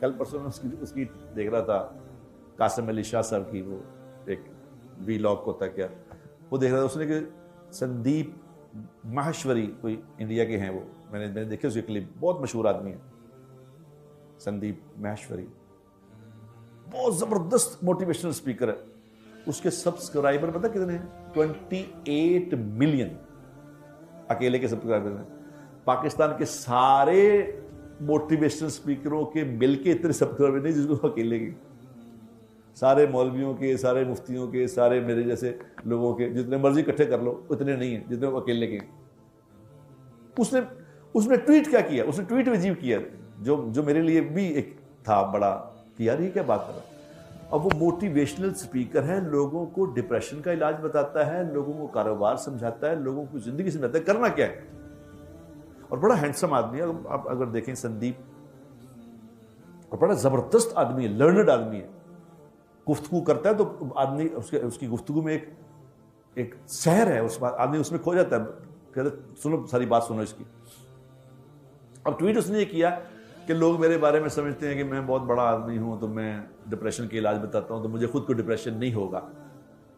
کل پرسوں میں اس کی دیکھ رہا تھا، قاسم علی شاہ صاحب کی وہ ایک وی لاگ ہوتا کیا، وہ دیکھ رہا تھا اس نے کہ سندیپ ماہیشوری کوئی انڈیا کے ہیں، وہ میں نے دیکھے اس کی کلپ، بہت مشہور آدمی ہے سندیپ ماہیشوری، بہت زبردست موٹیویشنل اسپیکر ہے. اس کے سبسکرائبر پتہ کتنے ہیں؟ 28 ملین اکیلے کے سبسکرائبر ہیں. پاکستان کے سارے موٹیویشنل اسپیکروں کے مل کے اتنے سبسکرائبر نہیں جس کو اکیلے کی، سارے مولویوں کے، سارے مفتیوں کے، سارے میرے جیسے لوگوں کے جتنے مرضی اکٹھے کر لو اتنے نہیں ہیں جتنے وہ اکیلے کے. اس نے ٹویٹ کیا کیا، اس نے ٹویٹ عجیب کیا جو میرے لیے بھی ایک تھا بڑا کہ یار یہ کیا بات کر رہا ہے. اب وہ موٹیویشنل اسپیکر ہے، لوگوں کو ڈپریشن کا علاج بتاتا ہے، لوگوں کو کاروبار سمجھاتا ہے، لوگوں کو زندگی سمجھاتا ہے کرنا کیا ہے. اور بڑا ہینڈسم آدمی ہے، آپ اگر دیکھیں سندیپ، اور بڑا زبردست آدمی ہے، لرنڈ آدمی ہے. گفتگو کرتا ہے تو آدمی اس کی گفتگو میں ایک سحر ہے، آدمی اس میں کھو جاتا ہے. کہتے سنو ساری بات سنو اس کی. اب ٹویٹ اس نے یہ کیا کہ لوگ میرے بارے میں سمجھتے ہیں کہ میں بہت بڑا آدمی ہوں تو میں ڈپریشن کے علاج بتاتا ہوں، تو مجھے خود کو ڈپریشن نہیں ہوگا،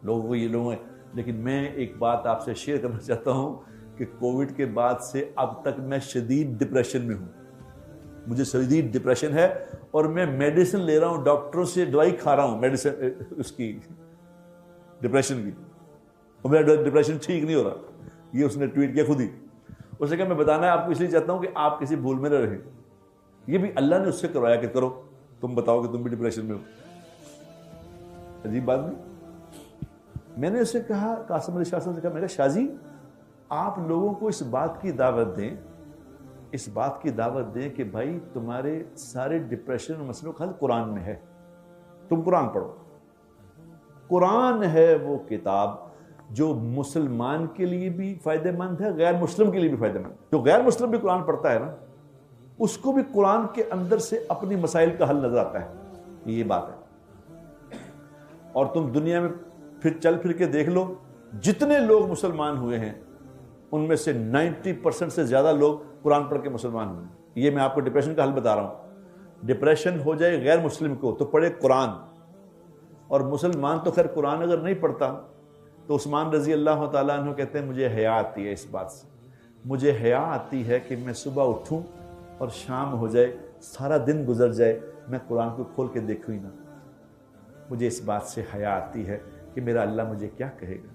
لوگوں کو یہ لوگ ہیں. لیکن میں ایک بات آپ سے شیئر کرنا چاہتا ہوں کہ کووڈ کے بعد سے اب تک میں شدید ڈپریشن میں ہوں، مجھے شدید ڈپریشن ہے اور میں میڈیسن لے رہا ہوں، ڈاکٹروں سے دوائی کھا رہا ہوں میڈیسن اس کی ڈپریشن کی، اور میرا ڈپریشن ٹھیک نہیں ہو رہا. یہ اس نے ٹویٹ کیا خود ہی. اس نے کہا میں بتانا ہے آپ کو اس لیے چاہتا ہوں کہ آپ کسی بھول میں نہ رہیں. یہ بھی اللہ نے اس سے کروایا کہ کرو، تم بتاؤ کہ تم بھی ڈپریشن میں ہو. عجیب بات نہیں. میں نے اس سے کہا، قاسم علی شاہ صاحب سے کہا، میں نے کہا شاہ جی آپ لوگوں کو اس بات کی دعوت دیں، اس بات کی دعوت دیں کہ بھائی تمہارے سارے ڈپریشن اور مسئلوں کا حل قرآن میں ہے، تم قرآن پڑھو. قرآن ہے وہ کتاب جو مسلمان کے لیے بھی فائدہ مند ہے، غیر مسلم کے لیے بھی فائدہ مند. جو غیر مسلم بھی قرآن پڑھتا ہے نا، اس کو بھی قرآن کے اندر سے اپنی مسائل کا حل نظر آتا ہے. یہ بات ہے. اور تم دنیا میں پھر چل پھر کے دیکھ لو، جتنے لوگ مسلمان ہوئے ہیں ان میں سے 90% سے زیادہ لوگ قرآن پڑھ کے مسلمان ہوئے ہیں. یہ میں آپ کو ڈپریشن کا حل بتا رہا ہوں. ڈپریشن ہو جائے غیر مسلم کو تو پڑھے قرآن. اور مسلمان تو خیر قرآن اگر نہیں پڑھتا تو عثمان رضی اللہ تعالیٰ عنہ کہتے ہیں مجھے حیا آتی ہے اس بات سے، مجھے حیا آتی ہے کہ میں صبح اٹھوں اور شام ہو جائے، سارا دن گزر جائے، میں قرآن کو کھول کے دیکھوں ہی نہ. مجھے اس بات سے حیا آتی ہے کہ میرا اللہ مجھے کیا کہے گا،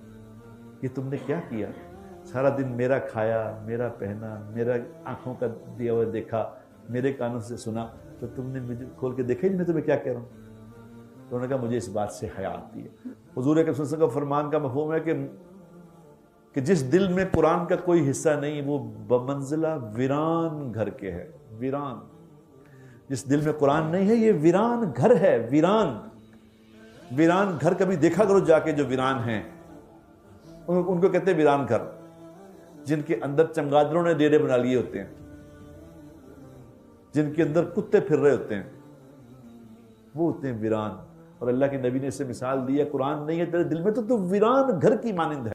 یہ تم نے کیا کیا، سارا دن میرا کھایا، میرا پہنا، میرا آنکھوں کا دیا ہوا دیکھا، میرے کانوں سے سنا، تو تم نے مجھے کھول کے دیکھا ہی نہیں میں تمہیں کیا کہہ رہا ہوں. تو انہوں نے کہا مجھے اس بات سے حیا آتی ہے. حضور اکرم صلی اللہ علیہ وسلم کا فرمان کا مفہوم ہے کہ جس دل میں قرآن کا کوئی حصہ نہیں وہ بمنزلہ ویران گھر کے ہے. ویران، جس دل میں قرآن نہیں ہے یہ ویران گھر ہے. ویران گھر کبھی دیکھا کرو جا کے جو ویران ہیں، ان کو کہتے ہیں ویران گھر، جن کے اندر چمگادروں نے ڈیرے بنا لیے ہوتے ہیں، جن کے اندر کتے پھر رہے ہوتے ہیں، وہ ہوتے ہیں ویران. اور اللہ کے نبی نے اسے مثال دی ہے، قرآن نہیں ہے تیرے دل میں تو ویران گھر کی مانند ہے.